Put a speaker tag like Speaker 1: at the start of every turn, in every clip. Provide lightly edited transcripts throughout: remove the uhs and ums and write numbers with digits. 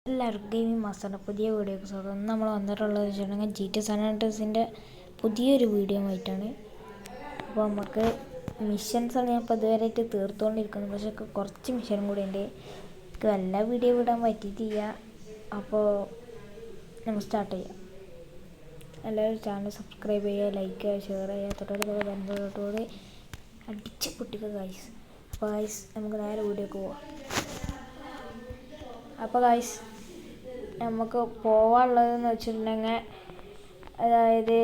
Speaker 1: എല്ലാവർക്കും ഗെയിമിംഗ് മാസ്റ്ററിൻ്റെ പുതിയ വീഡിയോക്ക് സ്വാഗതം. ഇന്ന് നമ്മൾ വന്നിട്ടുള്ളത് വെച്ചിട്ടുണ്ടെങ്കിൽ GTA San Andreasൻ്റെ പുതിയൊരു വീഡിയോ ആയിട്ടാണ്. അപ്പോൾ നമുക്ക് മിഷൻസാണ് ഞാൻ ഇപ്പോൾ ഇതുവരെയായിട്ട് തീർത്തുകൊണ്ടിരിക്കുന്നത്. പക്ഷേ കുറച്ച് മിഷനും കൂടി ഉണ്ട്. എനിക്ക് എല്ലാ വീഡിയോ വിടാൻ പറ്റിയിട്ടില്ല. അപ്പോൾ നമുക്ക് സ്റ്റാർട്ട് ചെയ്യാം. എല്ലാവരും ചാനൽ സബ്സ്ക്രൈബ് ചെയ്യുക, ലൈക്ക് ചെയ്യുക, ഷെയർ ചെയ്യുക, തൊട്ടടുത്തോടെ അടിച്ച് പൊട്ടിക്കുക ഗൈസ്. അപ്പോൾ ഗൈസ് നമുക്ക് നേരെ വീഡിയോക്ക് പോവാം. അപ്പോൾ ഗൈസ് നമുക്ക് പോവാനുള്ളതെന്ന് വെച്ചിട്ടുണ്ടെങ്കിൽ അതായത്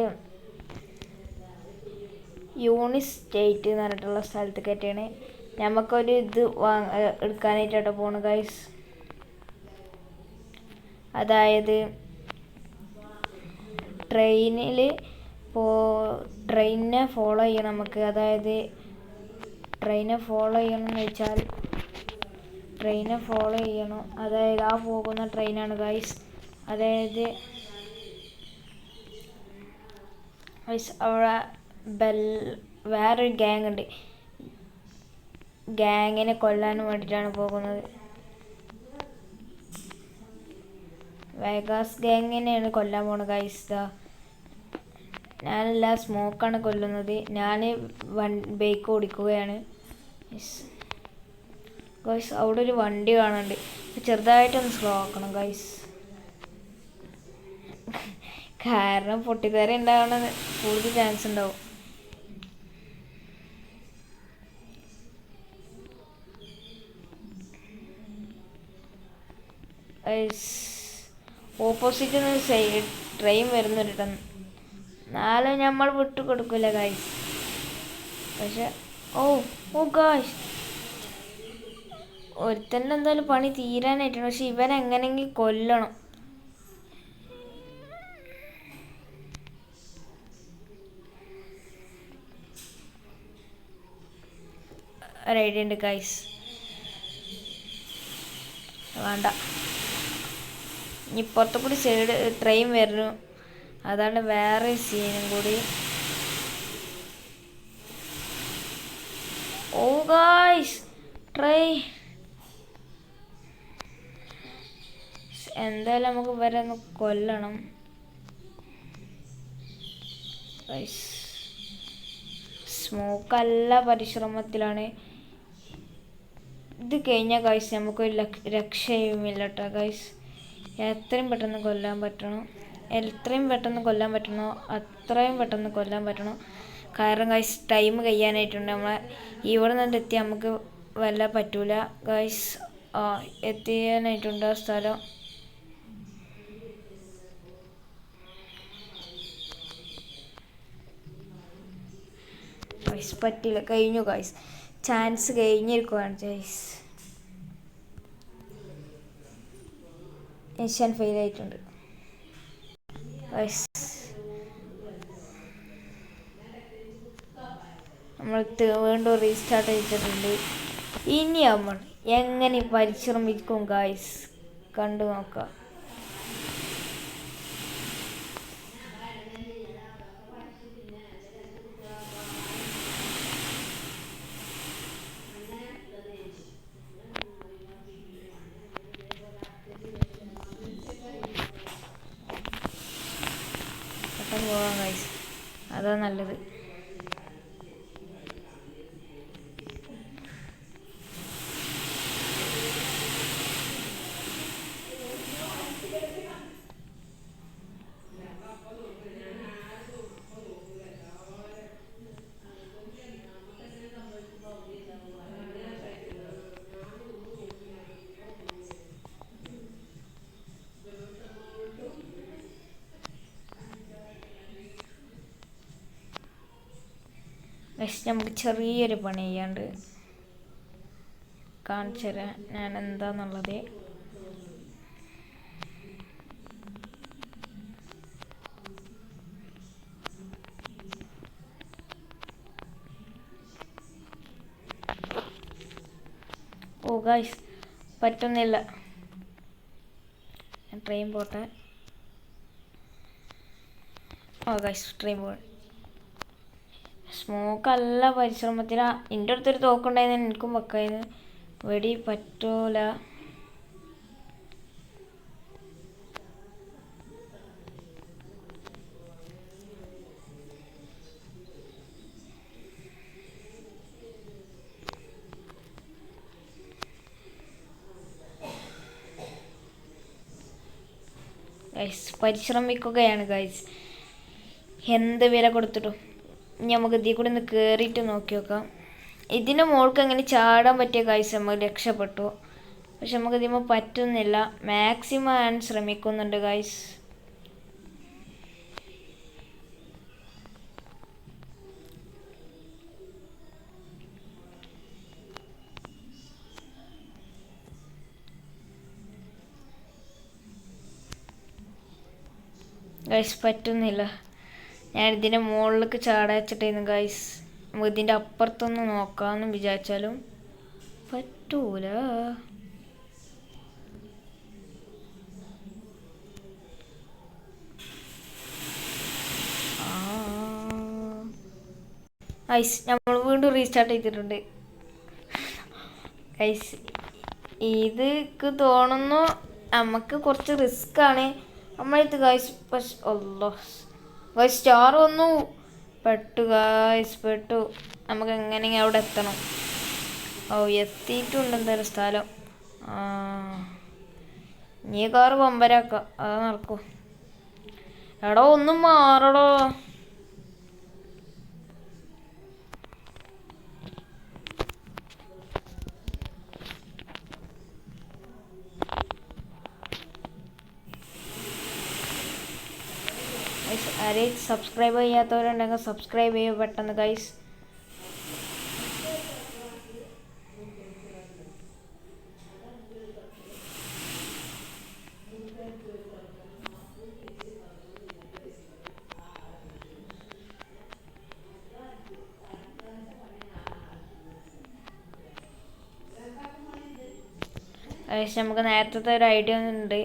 Speaker 1: യൂണിസ് സ്റ്റേറ്റ് എന്ന് പറഞ്ഞിട്ടുള്ള സ്ഥലത്തേക്കായിട്ടാണ് നമുക്കൊരു ഇത് എടുക്കാനായിട്ടാണ് പോകുന്നത് ഗൈസ്. അതായത് ട്രെയിനിനെ ഫോളോ ചെയ്യണം നമുക്ക്. അതായത് ട്രെയിനെ ഫോളോ ചെയ്യണമെന്ന് വെച്ചാൽ ട്രെയിനെ ഫോളോ ചെയ്യണം. അതായത് ആ പോകുന്ന ട്രെയിനാണ് ഗൈസ്. അതായത് അവിടെ വേറൊരു ഗ്യാങ് ഉണ്ട്. ഗ്യാങ്ങിനെ കൊല്ലാൻ വേണ്ടിയിട്ടാണ് പോകുന്നത്. വേഗാസ് ഗ്യാങ്ങിനെയാണ് കൊല്ലാൻ പോകുന്നത് ഗൈസ്. ഞാനല്ല, സ്മോക്കാണ് കൊല്ലുന്നത്. ഞാൻ ബൈക്ക് ഓടിക്കുകയാണ് ഗൈസ്. അവിടെ ഒരു വണ്ടി കാണുന്നുണ്ട്. ചെറുതായിട്ടൊന്ന് സ്ലോ ആക്കണം ഗൈസ്, കാരണം പൊട്ടിത്തെറി ഉണ്ടാവണ കൂടുതൽ ചാൻസ് ഉണ്ടാവും. ഓപ്പോസിറ്റ് ട്രെയിൻ വരുന്നുണ്ട്. നാളെ നമ്മൾ വിട്ടു കൊടുക്കില്ല ഗൈസ്. പക്ഷെ ഓ ഗൈസ്, ഒരുത്തന്നെ എന്തായാലും പണി തീരാനായിട്ടാണ്. പക്ഷെ ഇവനെ എങ്ങനെയെങ്കിലും കൊല്ലണം. ഒരു ഐഡിയ ഉണ്ട് ഗൈസ്. വേണ്ട, ഇനി പുറത്തു കൂടി സൈഡ് ട്രെയിൻ വരുന്നു. അതാണ് വേറെ സീനും കൂടി. ഓ ഗൈസ്, ട്രെയിൻ എന്തായാലും നമുക്ക് ഇവരെ ഒന്ന് കൊല്ലണം. സ്മോക്ക് എല്ലാ പരിശ്രമത്തിലാണ്. ഇത് കഴിഞ്ഞാൽ ഗൈസ് നമുക്കൊരു രക്ഷയുമില്ല കേട്ടോ ഗൈസ്. എത്രയും പെട്ടെന്ന് കൊല്ലാൻ പറ്റണോ അത്രയും പെട്ടെന്ന് കൊല്ലാൻ പറ്റണം. കാരണം ഗൈസ് ടൈം കഴിയാനായിട്ടുണ്ട്. നമ്മളെ ഇവിടെ നിന്ന് എത്തിയാൽ നമുക്ക് വല്ല പറ്റൂല ഗൈസ്. എത്തിയാനായിട്ടുണ്ട് ആ സ്ഥലം. ഗൈസ് പറ്റില്ല, കഴിഞ്ഞു ഗൈസ്. ചാൻസ് കഴിഞ്ഞിരിക്കുകയാണ് ഗൈസ്. മിഷൻ ഫെയിൽ ആയിട്ടുണ്ട് ഗൈസ്. നമ്മൾ വീണ്ടും റീസ്റ്റാർട്ട് ചെയ്തിട്ടുണ്ട്. ഇനി നമ്മൾ എങ്ങനെ പരിശ്രമിക്കും ഗൈസ്, കണ്ടു നോക്കാം. പോവാം ഗൈസ്, അതാ നല്ലത്. നമുക്ക് ചെറിയൊരു പണി ചെയ്യാണ്ട് കാണിച്ചു തരാം ഞാൻ എന്താന്നുള്ളത്. ഓ ഗൈസ്, പറ്റുന്നില്ല. ട്രെയിൻ പോട്ടെ. ഓ ഗൈസ്, ട്രെയിൻ പോട്ടെ. സ്മോക്ക് അല്ല പരിശ്രമത്തിലാ. എൻ്റെ അടുത്തൊരു തോക്കുണ്ടായിരുന്നു, എനിക്കും വെക്കായിരുന്നു. വെടി പറ്റൂല. ഗൈസ് പരിശ്രമിക്കുകയാണ് ഗൈസ്, എന്ത് വില കൊടുത്തിട്ടും. ഇനി നമുക്ക് ഇതിൽ കൂടി ഒന്ന് കയറിയിട്ട് നോക്കി നോക്കാം. ഇതിൻ്റെ മുകൾക്ക് എങ്ങനെ ചാടാൻ പറ്റിയ ഗൈസ് നമ്മൾ രക്ഷപ്പെട്ടു. പക്ഷെ നമുക്ക് ഇതിമ്പോൾ പറ്റുന്നില്ല. മാക്സിമം ഞാൻ ശ്രമിക്കുന്നുണ്ട് ഗൈസ്. ഗൈസ് പറ്റുന്നില്ല. ഞാൻ ഇതിൻ്റെ മുകളിലേക്ക് ചാടാച്ചിട്ടായിരുന്നു ഗൈസ്. നമുക്ക് ഇതിൻ്റെ അപ്പുറത്തൊന്ന് നോക്കാമെന്ന് വിചാരിച്ചാലും പറ്റൂല. ഗൈസ് നമ്മൾ വീണ്ടും റീസ്റ്റാർട്ട് ചെയ്തിട്ടുണ്ട് ഗൈസ്. ഇതൊക്കെ തോന്നുന്നു നമുക്ക് കുറച്ച് റിസ്ക് ആണ് നമ്മളത് ഗൈസ്. പക്ഷെ അല്ലോ ഗൈസ് സ്റ്റാർ വന്നു. പെട്ടു ഗൈസ്, പെട്ടു. നമുക്ക് എങ്ങനെയെങ്കിലും അവിടെ എത്തണം. ഓ എത്തിയിട്ടുണ്ട് എന്തായാലും സ്ഥലം. നീ കാറ് പമ്പരാക്കാം, അത് നടക്കും. എടോ ഒന്നും മാറടോ. ആരെയും സബ്സ്ക്രൈബ് ചെയ്യാത്തവരുണ്ടെങ്കിൽ സബ്സ്ക്രൈബ് ചെയ്യുക പെട്ടെന്ന് ഗൈസ്. ഗൈസ് നമുക്ക് നേരത്തെ ഒരു ഐഡിയ ഉണ്ട്,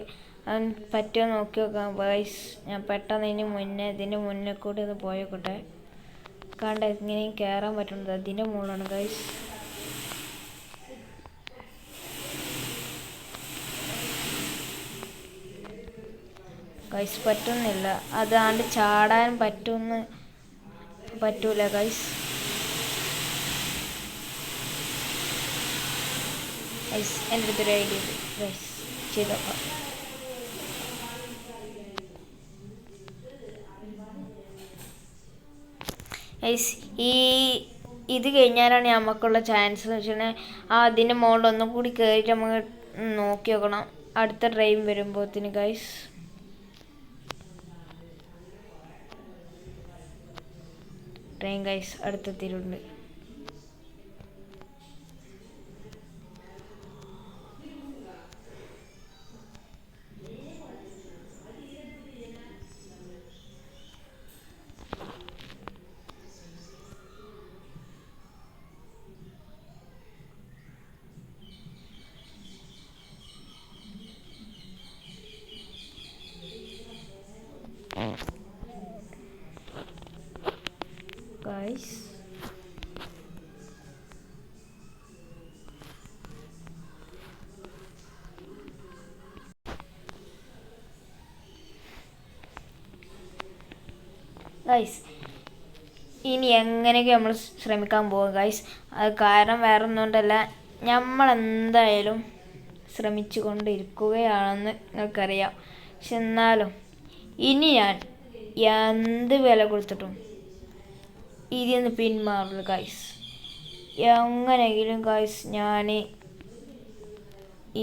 Speaker 1: അത് പറ്റുമോ നോക്കി നോക്കാം ഗൈസ്. ഞാൻ പെട്ടെന്ന് ഇതിൻ്റെ മുന്നേ കൂടി ഒന്ന് പോയോട്ടെ. കണ്ട ഇങ്ങനെയും കയറാൻ പറ്റുന്നത് അതിൻ്റെ മുകളിലാണ് ഗൈസ്. ഗൈസ് പറ്റുന്നില്ല. അതാണ്ട് ചാടാൻ പറ്റൂല ഗൈസ്. ഗൈസ് എൻ്റെ അടുത്തൊരു ഐഡിയ ഉണ്ട് ഗൈസ്, ചെയ്തോക്കാം. ഗൈസ് ഇത് കഴിഞ്ഞാലാണ് നമുക്കുള്ള ചാൻസ് എന്ന് വെച്ചിട്ടുണ്ടെങ്കിൽ അതിൻ്റെ മുകളിൽ ഒന്നും കൂടി കയറിയിട്ട് നമുക്ക് നോക്കി നോക്കണം അടുത്ത ട്രെയിൻ വരുമ്പോഴത്തേന് ഗൈസ്. ട്രെയിൻ ഗൈസ് അടുത്തെത്തിയിട്ടുണ്ട്. Guys, ഇനി എങ്ങനെയൊക്കെ നമ്മൾ ശ്രമിക്കാൻ പോകും ഗൈസ്. അത് കാരണം വേറെ ഒന്നുകൊണ്ടല്ല, നമ്മളെന്തായാലും ശ്രമിച്ചു കൊണ്ടിരിക്കുകയാണെന്ന് നിങ്ങൾക്കറിയാം. പക്ഷെ എന്നാലും ഇനി ഞാൻ എന്ത് വില കൊടുത്തിട്ടും ഇതിൽ നിന്ന് പിന്മാറില്ല ഗൈസ്. എങ്ങനെയെങ്കിലും ഗൈസ് ഞാൻ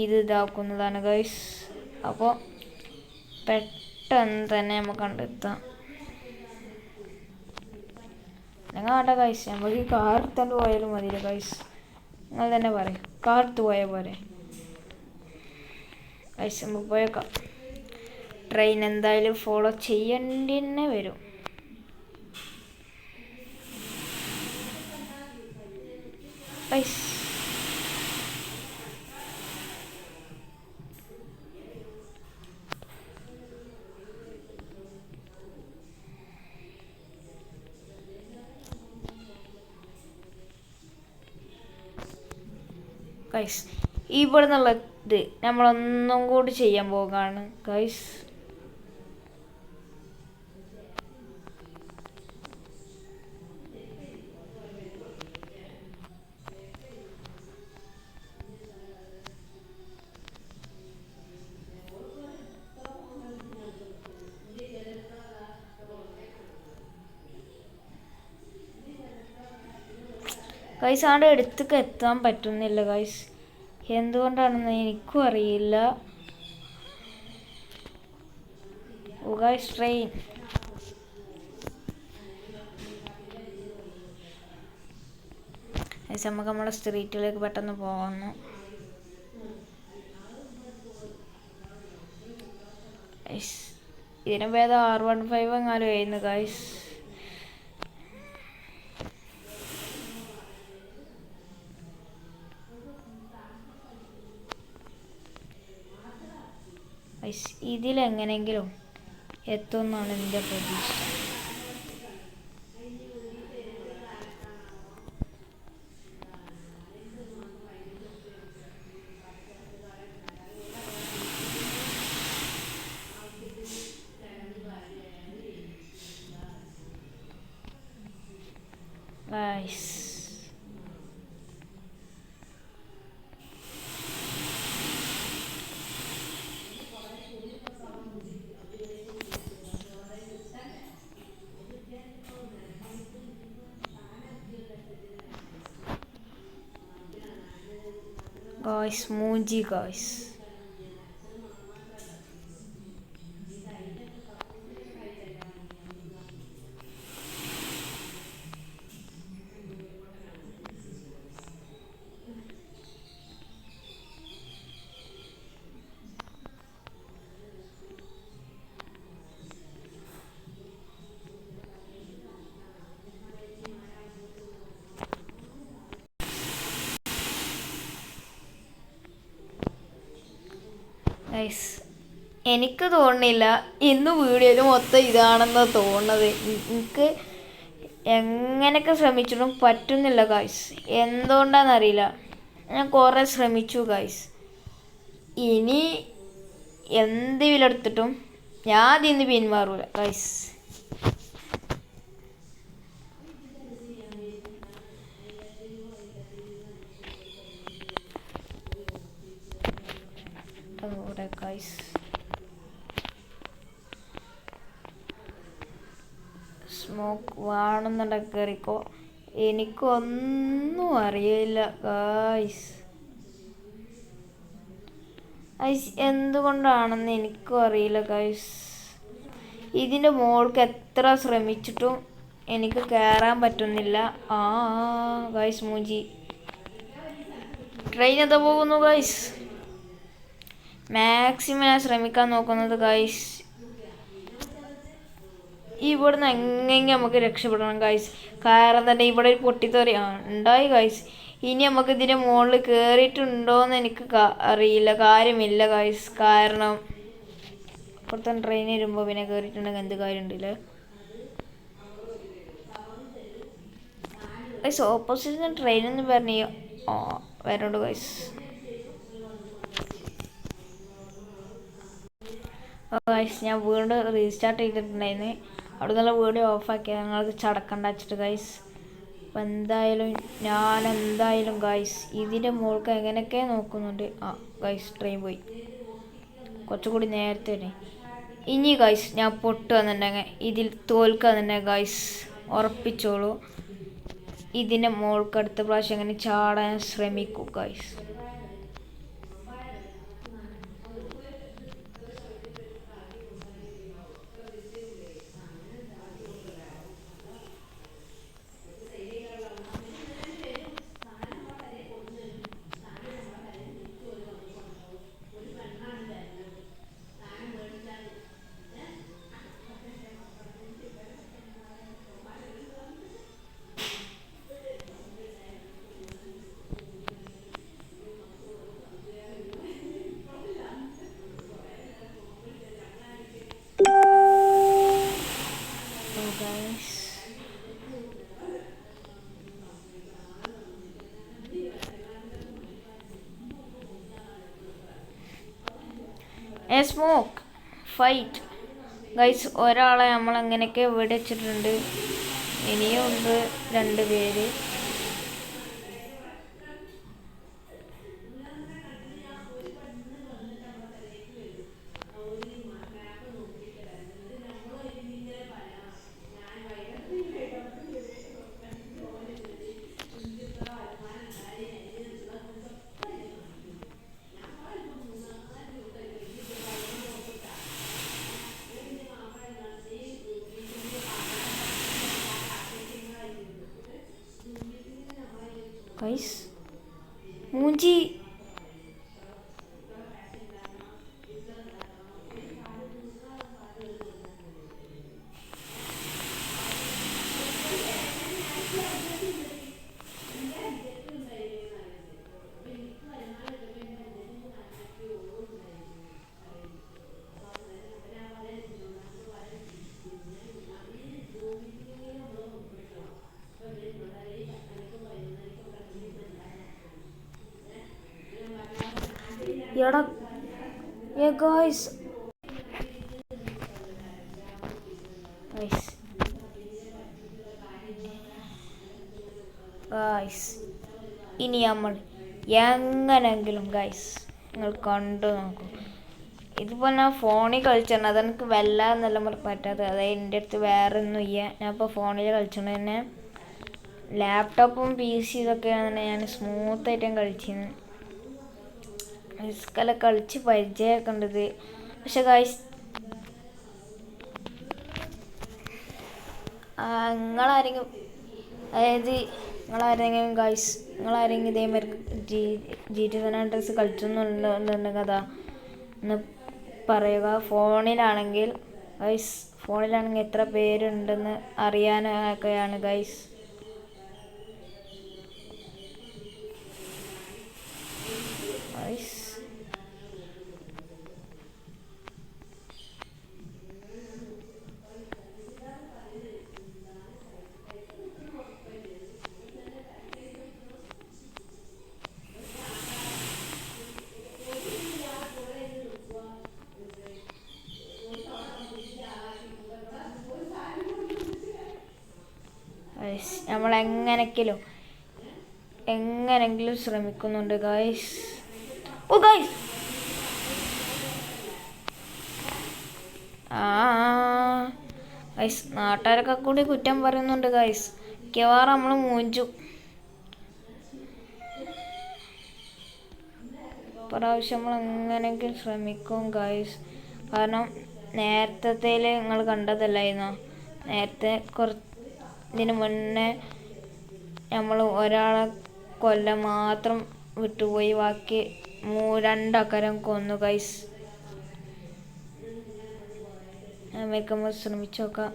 Speaker 1: ഇതാക്കുന്നതാണ് ഗൈസ്. അപ്പോൾ പെട്ടെന്ന് തന്നെ നമുക്ക് കണ്ടെത്താം. നിങ്ങൾ വേണ്ട ഗൈസ്, നമുക്ക് ഈ കാർ എടുത്തോണ്ട് പോയാലും മതിയില്ല ഗൈസ്. നിങ്ങൾ തന്നെ പറയും, കാർ എടുത്ത് പോയാൽ പോരെ ഗൈസ്. നമുക്ക് പോയേക്കാം. ട്രെയിൻ എന്തായാലും ഫോളോ ചെയ്യേണ്ടി തന്നെ വരും. ഗൈസ് ഗൈസ് ഇവിടെ നിന്നുള്ള ഇത് നമ്മളൊന്നും കൂടി ചെയ്യാൻ പോകുകയാണ് ഗൈസ്. ഗൈസ് ആടെ അടുത്തേക്ക് എത്താൻ പറ്റുന്നില്ല ഗൈസ്, എന്തുകൊണ്ടാണെന്ന് എനിക്കും അറിയില്ല. ഓ ഗൈസ് ട്രെയിൻ. ഗൈസ് നമുക്ക് നമ്മുടെ സ്ട്രീറ്റിലേക്ക് പെട്ടെന്ന് പോകുന്നു. ഇതിന് ഭേദം R15 എങ്ങാനും ആയിരുന്നു ഗൈസ്. ഇതിലെങ്ങനെങ്കിലും എത്തുമെന്നാണ് എൻ്റെ പ്രതീക്ഷ. ഗൈസ് മൂഞ്ചി ഗൈസ്. എനിക്ക് തോന്നുന്നില്ല ഇന്ന് വീഡിയോയിൽ മൊത്തം ഇതാണെന്ന് തോന്നുന്നത്. എനിക്ക് എങ്ങനെയൊക്കെ ശ്രമിച്ചിട്ടും പറ്റുന്നില്ല ഗൈസ്, എന്തുകൊണ്ടാണെന്നറിയില്ല. ഞാൻ കുറേ ശ്രമിച്ചു ഗൈസ്. ഇനി എന്ത് വിലെടുത്തിട്ടും ഞാൻ അതിന്ന് പിന്മാറൂല ഗൈസ്. സ്മോക്ക് വേണമെന്നുണ്ടെങ്കിൽ കയറിക്കോ, എനിക്കൊന്നും അറിയില്ല ഗൈസ്. എന്തുകൊണ്ടാണെന്ന് എനിക്കും അറിയില്ല ഗൈസ്. ഇതിൻ്റെ മുകൾക്ക് എത്ര ശ്രമിച്ചിട്ടും എനിക്ക് കയറാൻ പറ്റുന്നില്ല. ഗൈസ് മൂഞ്ചി. ട്രെയിൻ എന്താ പോകുന്നു ഗൈസ്. മാക്സിമം ഞാൻ ശ്രമിക്കാൻ നോക്കുന്നത് ഗൈസ്. ഇവിടുന്ന് എങ്ങനെയെങ്കിലും നമുക്ക് രക്ഷപ്പെടണം ഗൈസ്. കാരണം തന്നെ ഇവിടെ ഒരു പൊട്ടിത്തെറി ഉണ്ടായി ഗൈസ്. ഇനി നമുക്ക് ഇതിൻ്റെ മുകളിൽ കയറിയിട്ടുണ്ടോയെന്ന് എനിക്ക് അറിയില്ല, കാര്യമില്ല ഗൈസ്. കാരണം അപ്പുറത്തെ ട്രെയിൻ വരുമ്പോൾ പിന്നെ കയറിയിട്ടുണ്ടെങ്കിൽ എന്ത് കാര്യം ഉണ്ടല്ലേ ഗൈസ്. ഓപ്പോസിറ്റ് ട്രെയിനെന്ന് പറഞ്ഞ് വരണ്ട് ഗൈസ്. ഗൈസ് ഞാൻ വീണ്ടും റീസ്റ്റാർട്ട് ചെയ്തിട്ടുണ്ടായിരുന്നു. അവിടെ നിന്നുള്ള വീഡിയോ ഓഫാക്കി ഞങ്ങൾക്ക് ചടക്കണ്ട വെച്ചിട്ട് ഗൈസ്. അപ്പം എന്തായാലും ഗൈസ് ഇതിൻ്റെ മുകൾക്ക് എങ്ങനെയൊക്കെ നോക്കുന്നുണ്ട്. ഗൈസ് ട്രെയിൻ പോയി, കുറച്ചുകൂടി നേരത്തെ തന്നെ. ഇനി ഗൈസ് ഞാൻ പൊട്ടുകയെന്നുണ്ടെങ്കിൽ ഇതിൽ തോൽക്കുകയെന്നുണ്ടെങ്കിൽ ഗൈസ് ഉറപ്പിച്ചോളൂ, ഇതിൻ്റെ മുകൾക്ക് അടുത്ത പ്രാവശ്യം എങ്ങനെ ചാടാൻ ശ്രമിക്കൂ ഗൈസ്. Smoke fight guys. ഒരാളെ നമ്മളങ്ങനെയൊക്കെ വെടിവെച്ചിട്ടുണ്ട്, ഇനിയുണ്ട് 2 പേര്. ഗൈസ് മൂഞ്ചി. എടാ ഗൈസ് ഇനി നമ്മൾ എങ്ങനെങ്കിലും ഗൈസ് നിങ്ങൾ കണ്ടു നോക്കും. ഇതിപ്പോൾ ഞാൻ ഫോണിൽ കളിച്ചാണ്, അതെനിക്ക് വല്ലാന്നല്ല പറ്റാത്തത്. അതായത് എൻ്റെ അടുത്ത് വേറെ ഒന്നും ഇല്ല. ഞാൻ ഇപ്പോൾ ഫോണിൽ കളിച്ചോണ്ട് തന്നെ ലാപ്ടോപ്പും പി സി ഇതൊക്കെയാണ് ഞാൻ സ്മൂത്തായിട്ടും കളിച്ചിരുന്നു. റിസ്കെല്ലാം കളിച്ച് പരിചയമൊക്കെ ഉണ്ടത്. പക്ഷെ ഗൈസ് നിങ്ങളാരെങ്കിലും, അതായത് നിങ്ങളാരെങ്കിലും ഇതേമാതിരി GTA San Andreas കളിച്ചൊന്നുണ്ടെന്നുണ്ടെങ്കിൽ അതാ ഒന്ന് പറയുക. ഫോണിലാണെങ്കിൽ എത്ര പേരുണ്ടെന്ന് അറിയാനൊക്കെയാണ് ഗൈസ്. നമ്മൾ എങ്ങനെങ്കിലും ശ്രമിക്കുന്നുണ്ട് ഗൈസ്. ഓ ഗൈസ് നാട്ടുകാരൊക്കെ കൂടി കുറ്റം പറയുന്നുണ്ട് ഗൈസ്. മിക്കവാറും നമ്മൾ മൂഞ്ചു. പ്രാവശ്യം നമ്മൾ എങ്ങനെയെങ്കിലും ശ്രമിക്കും ഗൈസ്. കാരണം നേരത്തേൽ നിങ്ങൾ കണ്ടതല്ലായിരുന്നോ, നേരത്തെ ഇതിന് മുന്നേ നമ്മൾ ഒരാളെ കൊല്ലം മാത്രം വിട്ടുപോയി, ബാക്കി 2 ആൾക്കാരെ കൊന്നു ഗൈസ്. നമുക്ക് ശ്രമിച്ചു നോക്കാം.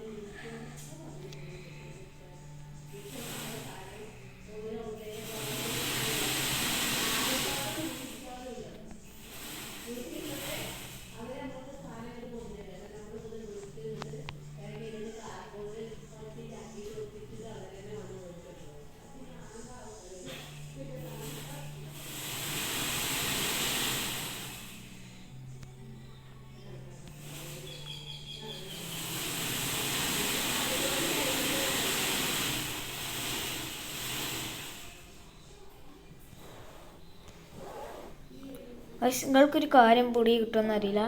Speaker 1: നിങ്ങൾക്കൊരു കാര്യം പൊടി കിട്ടുമെന്നറിയില്ല.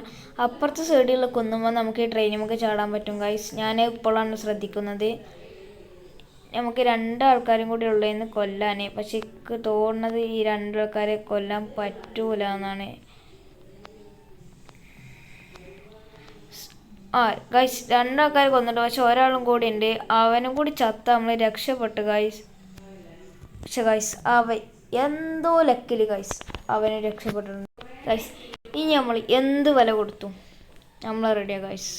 Speaker 1: അപ്പുറത്തെ സൈഡിലുള്ള കുന്നുമ്പോൾ നമുക്ക് ഈ ട്രെയിനിമൊക്കെ ചാടാൻ പറ്റും ഗൈസ്. ഞാൻ ഇപ്പോഴാണ് ശ്രദ്ധിക്കുന്നത്. നമുക്ക് 2 ആൾക്കാരും കൂടി ഉള്ളതെന്ന് കൊല്ലാൻ. പക്ഷെ എനിക്ക് തോന്നുന്നത് ഈ 2 ആൾക്കാരെ കൊല്ലാൻ പറ്റൂല എന്നാണ്. ഗൈസ് 2 ആൾക്കാരെ കൊന്നിട്ട്, പക്ഷെ ഒരാളും കൂടി ഉണ്ട്. അവനും കൂടി ചത്ത നമ്മൾ രക്ഷപ്പെട്ടു ഗൈസ്. പക്ഷെ ഗൈസ് എന്തോ ലക്കിൽ ഗൈസ് അവന് രക്ഷപ്പെട്ടിട്ടുണ്ട് ഗൈസ്. ഇനി നമ്മൾ എന്ത് വില കൊടുത്തു നമ്മൾ റെഡിയാണ് ഗൈസ്.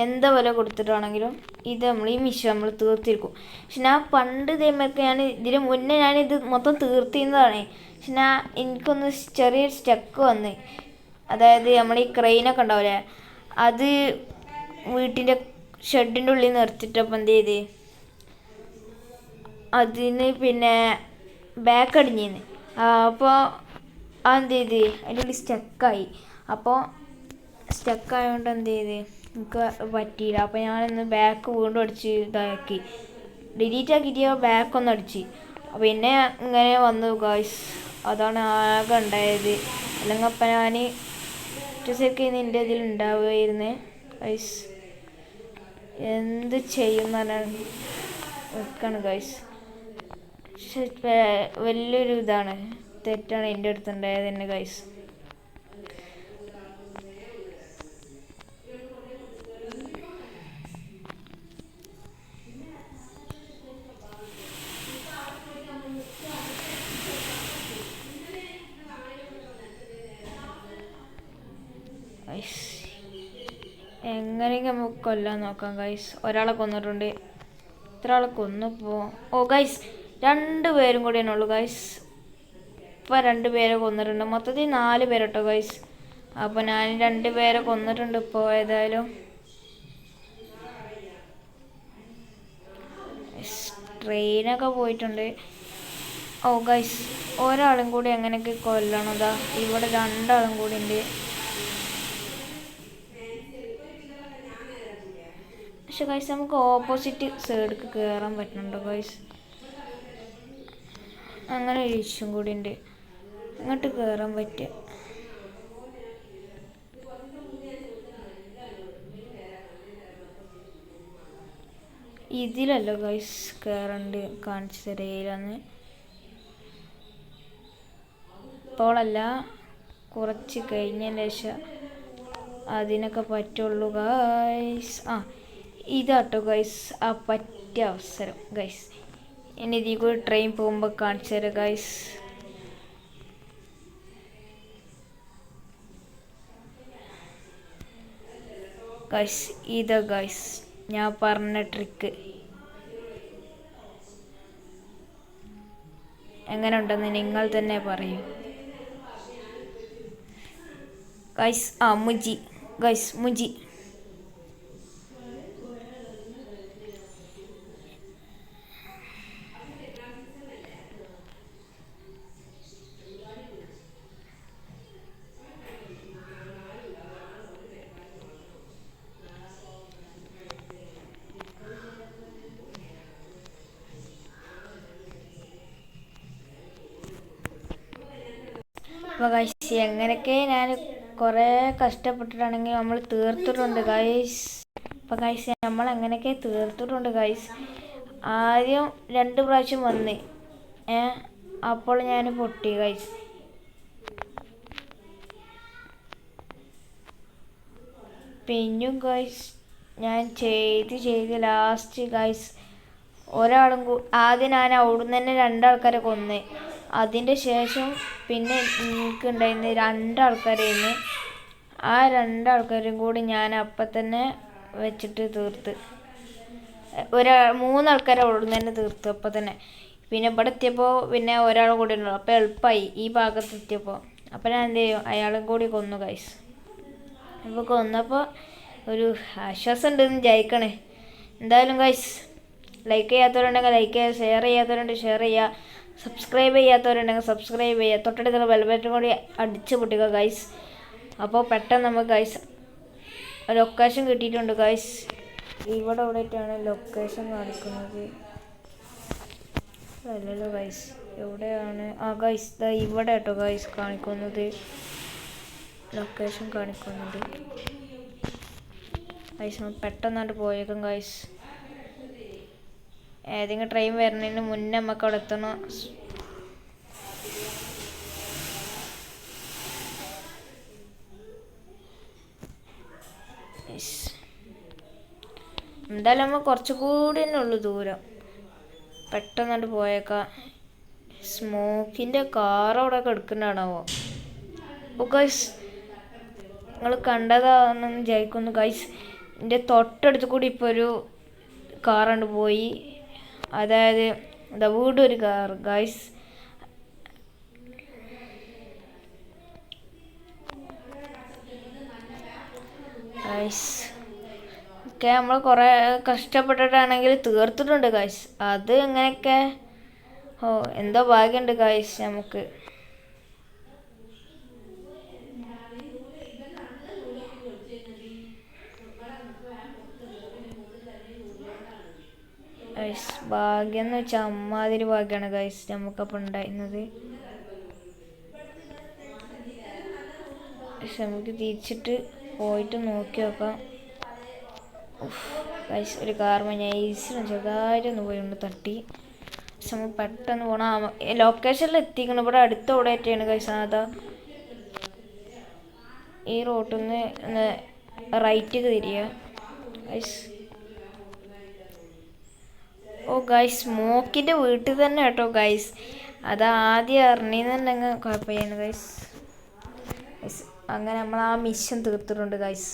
Speaker 1: എന്ത് വില കൊടുത്തിട്ടാണെങ്കിലും ഇത് ഈ മിഷൻ നമ്മൾ തീർത്തിരിക്കും. പക്ഷെ ഞാൻ പണ്ട് ഇതേമാർക്ക് ഇതിന് മുന്നേ ഞാനിത് മൊത്തം തീർത്തിരുന്നതാണ്. പക്ഷെ എനിക്കൊന്ന് ചെറിയൊരു സ്റ്റക്ക് വന്ന്, അതായത് നമ്മൾ ഈ ക്രെയിനൊക്കെ ഉണ്ടാവില്ലേ, അത് വീട്ടിൻ്റെ ഷെഡിൻ്റെ ഉള്ളിൽ നിർത്തിയിട്ടപ്പോൾ എന്ത് ചെയ്ത് അതിന് പിന്നെ ബാക്ക് അടിഞ്ഞിന്ന്. അപ്പോൾ എന്ത് ചെയ്ത് അതിൻ്റെ ഉള്ളിൽ സ്റ്റക്കായി. അപ്പോൾ സ്റ്റക്കായതുകൊണ്ട് എന്ത് ചെയ്ത് എനിക്ക് പറ്റിയില്ല. അപ്പോൾ ഞാനൊന്ന് ബാക്ക് വീണ്ടും അടിച്ച് ഇതാക്കി ഡിലീറ്റ് ആക്കിയിട്ട് ബാക്കൊന്ന് അടിച്ച് പിന്നെ ഇങ്ങനെ വന്നു ഗായ്സ്. അതാണ് ആകെ ഉണ്ടായത്. അല്ലെങ്കിൽ അപ്പം ഞാൻ ശരിക്കും നിൻ്റെ ഇതിൽ ഉണ്ടാവുമായിരുന്നു ഗൈസ്. എന്ത് ചെയ്യുന്ന നിൽക്കാണ് ഗൈസ്. വലിയൊരു ഇതാണ്, തെറ്റാണ് എൻ്റെ അടുത്തുണ്ടായത് തന്നെ ഗൈസ്. ഗൈസ് എങ്ങനെയെങ്കിലും നമുക്ക് കൊല്ലാൻ നോക്കാം ഗൈസ്. ഒരാളെ കൊന്നിട്ടുണ്ട്. ഇത്ര ആളെ കൊന്നിപ്പോ. ഓ ഗൈസ് 2 പേരും കൂടിയേ ഉള്ളൂ ഗൈസ്. ഇപ്പം 2 പേരെ കൊന്നിട്ടുണ്ട്. മൊത്തത്തിൽ 4 പേരട്ടോ ഗൈസ്. അപ്പോൾ ഞാൻ 2 പേരെ കൊന്നിട്ടുണ്ട് ഇപ്പോൾ. ഏതായാലും ട്രെയിനൊക്കെ പോയിട്ടുണ്ട്. ഓ ഗൈസ് ഒരാളും കൂടി എങ്ങനെയൊക്കെ കൊല്ലണതാ. ഇവിടെ 2 ആളും കൂടി ഉണ്ട്. പക്ഷെ ഗൈസ് നമുക്ക് ഓപ്പോസിറ്റ് സൈഡിലേക്ക് കയറാൻ പറ്റുന്നുണ്ടോ ഗൈസ്? അങ്ങനെ ഒരു ഇഷ്യൂം കൂടി ഉണ്ട്. ഇങ്ങോട്ട് കയറാൻ പറ്റുക. ഇതിലല്ലോ ഗൈസ് കയറണ്ട്. കാണിച്ചു തരയിലാന്ന്. ഇപ്പോഴല്ല, കുറച്ച് കഴിഞ്ഞതിന് ശേഷം അതിനൊക്കെ പറ്റുള്ളൂ ഗൈസ്. ഇതാട്ടോ ഗൈസ് ആ പറ്റിയ അവസരം ഗൈസ്. ഇനി ഇതിൽ കൂടി ട്രെയിൻ പോകുമ്പോൾ കാണിച്ചു തരാം ഗൈസ്. ഗൈസ് ഇതാ ഗൈസ് ഞാൻ പറഞ്ഞ ട്രിക്ക്. എങ്ങനെ ഉണ്ടെന്ന് നിങ്ങൾ തന്നെ പറയൂ ഗൈസ്. മുജി ഗൈസ്, മുജി. അപ്പോൾ ഗൈസ് എങ്ങനെയൊക്കെ ഞാൻ കുറേ കഷ്ടപ്പെട്ടിട്ടാണെങ്കിൽ നമ്മൾ തീർത്തിട്ടുണ്ട് ഗൈസ്. അപ്പോൾ ഗൈസ് നമ്മൾ എങ്ങനെയൊക്കെ തീർത്തിട്ടുണ്ട് ഗൈസ്. ആദ്യം 2 പ്രാവശ്യം വന്ന് അപ്പോൾ ഞാൻ പൊട്ടി ഗൈസ്. പിന്നെയും ഗൈസ് ഞാൻ ചെയ്ത് ലാസ്റ്റ് ഗൈസ് ആദ്യം ഞാൻ അവിടുന്ന് തന്നെ 2 ആൾക്കാരെ കൊന്ന്. അതിൻ്റെ ശേഷം പിന്നെ എനിക്കുണ്ടായിരുന്ന 2 ആൾക്കാരായിരുന്നു. ആ 2 ആൾക്കാരും കൂടി ഞാൻ അപ്പം തന്നെ വെച്ചിട്ട് തീർത്ത്. 3 ആൾക്കാരെ അവിടുന്ന് തന്നെ തീർത്തു അപ്പം തന്നെ. പിന്നെ ഇവിടെ എത്തിയപ്പോൾ പിന്നെ ഒരാൾ കൂടി ഉണ്ടല്ലോ. അപ്പോൾ എളുപ്പമായി ഈ ഭാഗത്ത് എത്തിയപ്പോൾ. അപ്പോൾ ഞാൻ എന്ത് ചെയ്യും, അയാളും കൂടി കൊന്നു ഗൈസ്. അപ്പോൾ കൊന്നപ്പോൾ ഒരു ആശ്വാസം ഉണ്ടെന്ന് വിചാരിക്കണേ. എന്തായാലും ഗൈസ് ലൈക്ക് ചെയ്യാത്തവരുണ്ടെങ്കിൽ ലൈക്ക് ചെയ്യുക, ഷെയർ ചെയ്യാത്തവരുണ്ടെങ്കിൽ ഷെയർ ചെയ്യുക, സബ്സ്ക്രൈബ് ചെയ്യാത്തവരുണ്ടെങ്കിൽ സബ്സ്ക്രൈബ് ചെയ്യുക, തൊട്ടടുത്തുള്ള ബെൽ ബട്ടൺ കൂടി അടിച്ചു പൊട്ടുക ഗൈസ്. അപ്പോൾ പെട്ടെന്ന് നമുക്ക് ഗൈസ് ലൊക്കേഷൻ കിട്ടിയിട്ടുണ്ട് ഗൈസ്. ഇവിടെ എവിടെയായിട്ടാണ് ലൊക്കേഷൻ കാണിക്കുന്നത്? അല്ലല്ലോ ഗൈസ്, എവിടെയാണ്? ഗൈസ് ഇവിടെ കേട്ടോ ഗൈസ് കാണിക്കുന്നത്, ലൊക്കേഷൻ കാണിക്കുന്നുണ്ട് ഗൈസ്. പെട്ടെന്നായിട്ട് പോയേക്കും ഗൈസ്. ഏതെങ്കിലും ട്രെയിൻ വരുന്നതിന് മുന്നേ നമുക്ക് അവിടെ എത്തണം. എന്തായാലും നമ്മൾ കുറച്ചുകൂടി തന്നെ ഉള്ളു ദൂരം. പെട്ടെന്നായിട്ട് പോയേക്കാം. സ്മോക്കിൻ്റെ കാർ അവിടെ എടുക്കുന്നതാണാവോ? ഗൈസ് നിങ്ങൾ കണ്ടതാണെന്ന് വിചാരിക്കുന്നു ഗൈസ്. എൻ്റെ തൊട്ടടുത്ത് കൂടി ഇപ്പോൾ ഒരു കാറുണ്ട് പോയി. അതായത് എന്താ വീടൊരു കാർ ഗൈസ്. ഒക്കെ നമ്മൾ കുറേ കഷ്ടപ്പെട്ടിട്ടാണെങ്കിൽ തീർത്തിട്ടുണ്ട് ഗൈസ്. അത് എങ്ങനെയൊക്കെ എന്തോ ഭാഗ്യമുണ്ട് ഗൈസ് നമുക്ക്. ഗൈസ് ഭാഗ്യം എന്ന് വെച്ചാൽ അമ്മാതിരി ഭാഗ്യമാണ് ഗൈസ് നമുക്കപ്പോൾ ഉണ്ടായിരുന്നത്. പക്ഷെ നമുക്ക് തിരിച്ചിട്ട് പോയിട്ട് നോക്കി നോക്കാം. ഗൈസ് ഒരു കാർമ ഞാൻ ഈസിലും ചെറുതായിട്ടൊന്ന് പോയി കൊണ്ട് തട്ടി. പക്ഷെ നമുക്ക് പെട്ടെന്ന് പോകണം. ലൊക്കേഷനിൽ എത്തിക്കണം. ഇവിടെ അടുത്ത എവിടെയായിട്ടാണ് ഗൈസ്. അതാ ഈ റോട്ടിൽ നിന്ന് റൈറ്റിക്ക് തിരിയുക ഗൈസ്. ഗൈസ് സ്മോക്കിൻ്റെ വീട്ടിൽ തന്നെ കേട്ടോ ഗൈസ്. അത് ആദ്യം അറിഞ്ഞിരുന്നുണ്ടെങ്കിൽ കുഴപ്പമില്ലായിരുന്നു ഗൈസ്. അങ്ങനെ നമ്മൾ ആ മിഷൻ തീർത്തിട്ടുണ്ട് guys.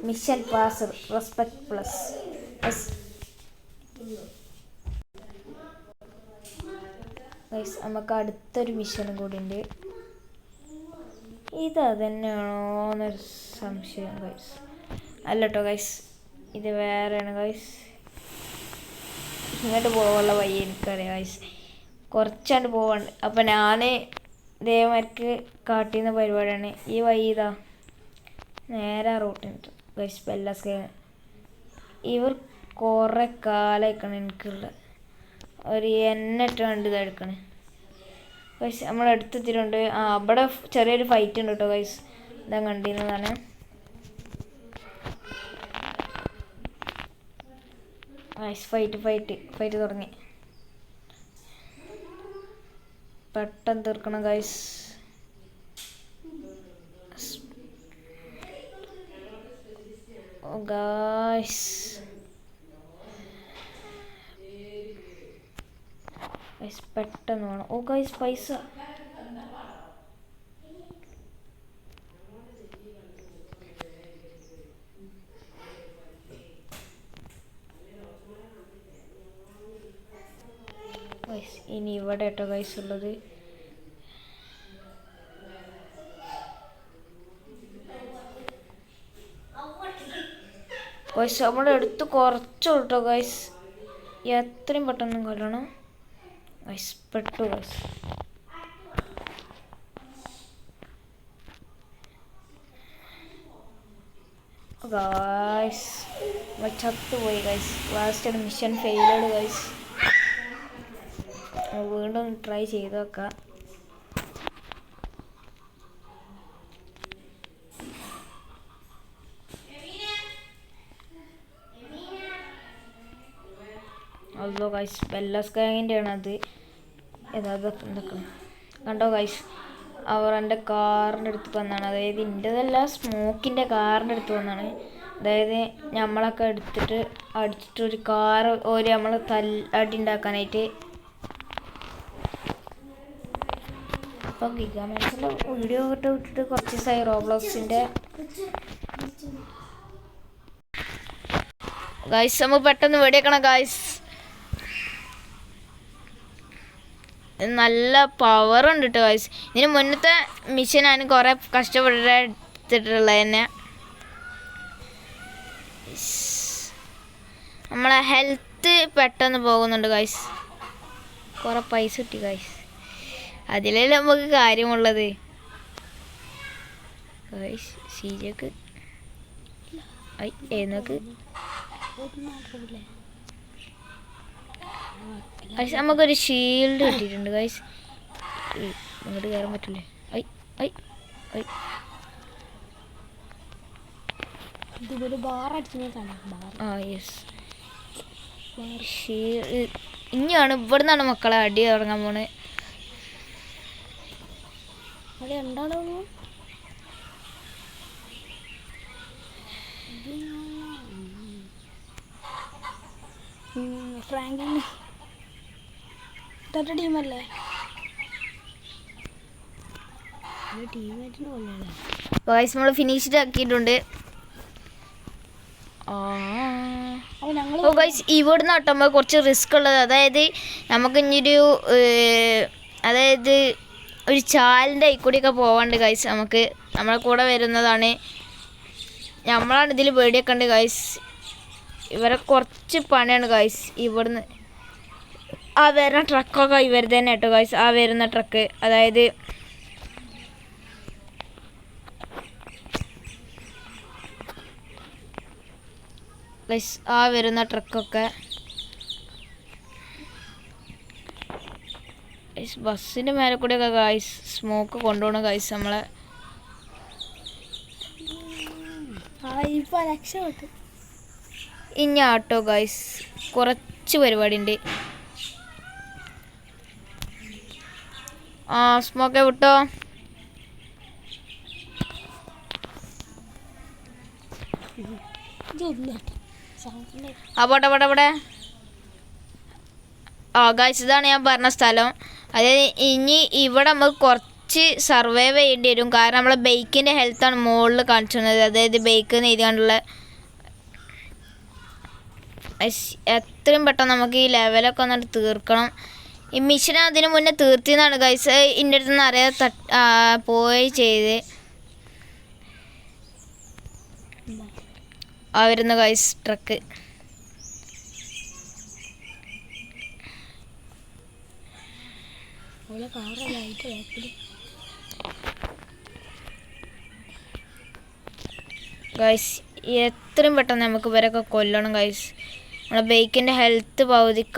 Speaker 1: Mission pass respect plus. Guys നമുക്ക് അടുത്തൊരു മിഷനും കൂടി ഉണ്ട്. ഇത് തന്നെയാണോന്നൊരു സംശയം ഗൈസ്. അല്ല കേട്ടോ ഗൈസ്, ഇത് വേറെയാണ് ഗൈസ്. ഇങ്ങോട്ട് പോകാനുള്ള വഴി എനിക്കറിയാം ഗൈസ്, കുറച്ചാണ്ട് പോവാണ്ട്. അപ്പം ഞാൻ ഇതേമാർക്ക് കാട്ടിയുന്ന പരിപാടിയാണ്. ഈ വഴി ഇതാ നേരെ റൂട്ടിന് ഗൈസ്. ബെല്ലാസ് ഇവർ കുറേ കാലമായിക്കണം എനിക്കുള്ള ഒരു എണ്ണിട്ട് കണ്ട് ഇതെടുക്കണേ ഗൈസ്. നമ്മളെടുത്തെത്തിയിട്ടുണ്ട്. അവിടെ ചെറിയൊരു ഫൈറ്റ് ഉണ്ട് കേട്ടോ ഗൈസ്. ഇതാ കണ്ടിരുന്നതാണ്. ഗൈസ് ഫൈറ്റ് തുടങ്ങി. പെട്ടെന്ന് തീർക്കണം ഗൈസ്. ഗൈസ് പെട്ടെന്ന് വേണം. ഓ ഗൈസ് പൈസ. ഇനി ഇവിടെ കേട്ടോ ഗൈസ് ഉള്ളത്. ഗൈസ് നമ്മുടെ അടുത്ത് കുറച്ചുള്ളൂ കേട്ടോ ഗൈസ്. എത്രയും പെട്ടെന്ന് കൊല്ലണം ഗൈസ്. പെട്ടു ഗൈസ്. ഗൈസ് ചത്തുപോയി ഗൈസ്. ലാസ്റ്റ് മിഷൻ ഫെയിലാണ് ഗൈസ്. വീണ്ടും ട്രൈ ചെയ്ത് നോക്കാം. അല്ലോ ഗൈസ് ബെല്ലാസ് ഗാങ്ങിൻ്റെ ആണ് അത്. എന്തൊക്കെ കണ്ടോ ഗൈസ്, അവർ എൻ്റെ കാറിൻ്റെ അടുത്ത് വന്നാണ്. അതായത് എൻ്റെതല്ല, സ്മോക്കിൻ്റെ കാറിൻ്റെ അടുത്ത് വന്നാണ്. അതായത് നമ്മളൊക്കെ എടുത്തിട്ട് അടിച്ചിട്ടൊരു കാറ് ഒരു നമ്മൾ അടി ഉണ്ടാക്കാനായിട്ട്. അപ്പോൾ ഗിഗാമാക്സിൻ്റെ വീഡിയോ വിട്ടിട്ട് കുറച്ച് ദിവസമായി. റോബ്ലോക്സിൻ്റെ ഗൈസ് നമുക്ക് പെട്ടെന്ന് വെടിയേക്കണം ഗൈസ്. നല്ല പവറുണ്ട് കേട്ടോ ഗൈസ്. ഇതിന് മുന്നത്തെ മിഷൻ ഞാൻ കുറേ കഷ്ടപ്പെട്ടിട്ടുള്ളത് തന്നെ. നമ്മളെ ഹെൽത്ത് പെട്ടെന്ന് പോകുന്നുണ്ട് ഗൈസ്. കുറേ പൈസ കിട്ടി ഗൈസ്. അതിലല്ലേ നമുക്ക് കാര്യമുള്ളത് ഗൈസ്. സീജക്ക് എന്നൊക്കെ ഗൈസ് നമുക്കൊരു ഷീൽഡ് കിട്ടിയിട്ടുണ്ട് ഗൈസ്. ഇങ്ങോട്ട് കയറാൻ പറ്റില്ലേ? യെസ്. ഇനിയാണ് ഇവിടുന്നാണ് മക്കളെ അടി ഇറങ്ങാൻ പോണേ.
Speaker 2: ഫ്രാങ്കിൻ ടീമല്ലേ?
Speaker 1: ഗൈസ് നമ്മൾ ഫിനിഷ്ഡ് ആക്കിയിട്ടുണ്ട്. ഗൈസ് ഇവിടുന്ന് ആട്ടുമ്പോൾ കുറച്ച് റിസ്ക് ഉള്ളത്. അതായത് നമുക്ക് ഇനിയൊരു അതായത് ഒരു ചാലിൻ്റെ കൂടിയൊക്കെ പോവാണ്ട് ഗൈസ്. നമുക്ക് നമ്മളെ കൂടെ വരുന്നതാണ്. നമ്മളാണ് ഇതിൽ പേടിയൊക്കെ ഉണ്ട് ഗൈസ്. ഇവരെ കുറച്ച് പണിയാണ് ഗൈസ്. ഇവിടുന്ന് ആ വരുന്ന ട്രക്കൊക്കെ ഇവർ തന്നെ കേട്ടോ ഗൈസ്. ആ വരുന്ന ട്രക്ക്, അതായത് ഗൈസ് ആ വരുന്ന ട്രക്കൊക്കെ ഗൈസ് ബസ്സിൻ്റെ മേലെ കൂടെയൊക്കെ ഗൈസ് സ്മോക്ക് കൊണ്ടുപോകണം ഗൈസ് നമ്മളെ. ഇനി ആട്ടോ ഗൈസ് കുറച്ച് പരിപാടി ഉണ്ട്. സ്മോക്കെ വിട്ടോ. പോട്ടെ ഗൈസ് ഇതാണ് ഞാൻ പറഞ്ഞ സ്ഥലം. അതായത് ഇനി ഇവിടെ നമുക്ക് കുറച്ച് സർവൈവ് ചെയ്യേണ്ടി വരും. കാരണം നമ്മളെ ബൈക്കിൻ്റെ ഹെൽത്താണ് മുകളിൽ കാണിച്ചിരുന്നത്. അതായത് ബൈക്ക് എഴുതിയാണ്ടുള്ള എത്രയും പെട്ടെന്ന് നമുക്ക് ഈ ലെവലൊക്കെ ഒന്നിട്ട് തീർക്കണം. ഈ മിഷൻ അതിന് മുന്നേ തീർത്തിയെന്നാണ് ഗൈസ് എൻ്റെ അടുത്ത് നിന്ന് അറിയാതെ പോയി ചെയ്ത്. വരുന്ന ഗൈസ് ട്രക്ക്. ഗൈസ് എത്രയും പെട്ടെന്ന് നമുക്ക് ഇവരൊക്കെ കൊല്ലണം ഗൈസ്. നമ്മളെ ബൈക്കിൻ്റെ ഹെൽത്ത് പകുതിക്കാ